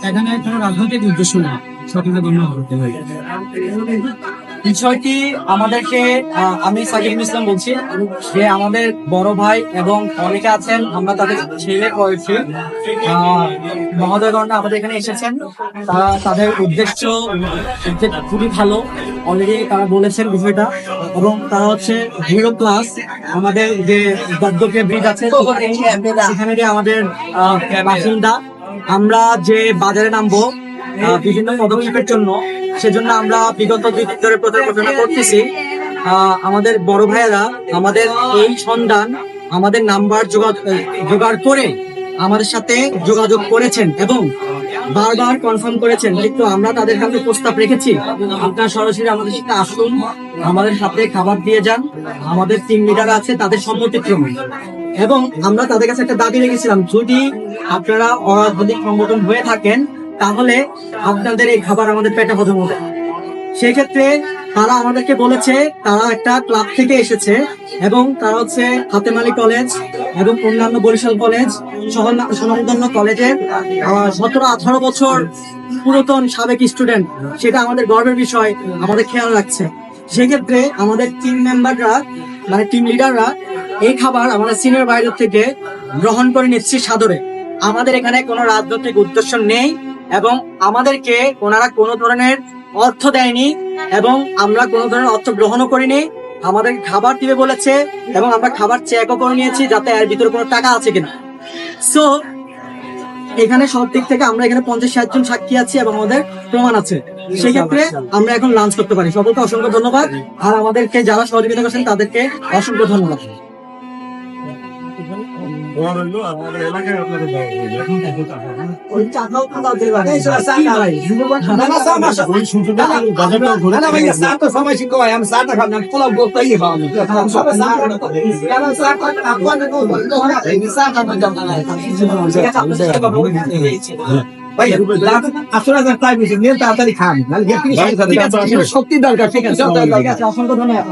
এখানে কোনো রাজনৈতিক উদ্দেশ্য না, সকলকে ধন্যবাদ করতে হয়। বিষয়টি আমাদেরকে আমি সাকিবুল ইসলাম বলছি যে আমাদের বড় ভাই এবং অনেকে আছেন, আমরা তাদের ছেলে করেছি মহোদয়গণ আমাদের এখানে এসেছেন। তারা তাদের উদ্দেশ্য খুবই ভালো, অলরেডি তারা বলেছেন বিষয়টা। এবং তারা হচ্ছে 0+ আমাদের যে দদ্দকে ব্রিজ আছে সেখানে যে আমাদের বাসিন্দা। আমরা যে বাজারে নামবো বিভিন্ন পদক্ষেপের জন্য, সেজন্য আমরা বিগত 2 দিন ধরে প্রচারণা করতেছি। আমাদের বড় ভাইয়েরা আমাদের এই সন্ধান, আমাদের নাম্বার জোগাড় করে আমাদের সাথে যোগাযোগ করেছেন এবং বারবার কনফার্ম করেছেন। কিন্তু আমরা তাদের কাছে প্রস্তাব রেখেছি, আপনারা সরাসরি আমাদের সাথে আসুন, আমাদের সাথে খাবার দিয়ে যান। আমাদের টিম লিডার আছে, তাদের সম্মতিক্রমে। এবং আমরা তাদের কাছে একটা দাবি রেখেছিলাম, যদি আপনারা অরাজনৈতিক সংগঠন হয়ে থাকেন তাহলে আপনাদের এই খাবার আমাদের পেটে হজম হবে। সেই ক্ষেত্রে তারা আমাদেরকে বলেছে তারা একটা ক্লাব থেকে এসেছে এবং তারা হচ্ছে হাতেম আলী কলেজ এবং অন্যান্য বরিশাল কলেজ স্বনামধন্য কলেজের 17-18 বছর পুরাতন সাবেক স্টুডেন্ট। সেটা আমাদের গর্বের বিষয়, আমাদের খেয়াল রাখছে। সেক্ষেত্রে আমাদের টিম মেম্বাররা, মানে টিম লিডাররা এই খাবার আমাদের সিনিয়র ভাইদের থেকে গ্রহণ করে নিচ্ছি সাদরে। আমাদের এখানে কোনো রাজনৈতিক উদ্দেশ্য নেই এবং আমাদেরকে ওনারা কোনো ধরনের অর্থ দেয়নি এবং আমরা কোনো ধরনের অর্থ গ্রহণও করিনি। আমাদের খাবার দিবে বলেছে এবং আমরা খাবার চেকও করে নিয়েছি যাতে এর ভিতরে কোনো টাকা আছে কিনা। সো এখানে সব দিক থেকে আমরা এখানে 50-60 জন সাক্ষী আছি এবং আমাদের প্রমাণ আছে। সেক্ষেত্রে আমরা এখন লাঞ্চ করতে পারি। সকলকে অসংখ্য ধন্যবাদ। আর আমাদেরকে যারা সহযোগিতা করছেন তাদেরকে অসংখ্য ধন্যবাদ। আমাদের এলাকায় আপনাদের তাড়াতাড়ি খান, শক্তি দরকার। ঠিক আছে, অসংখ্য ধন্যবাদ।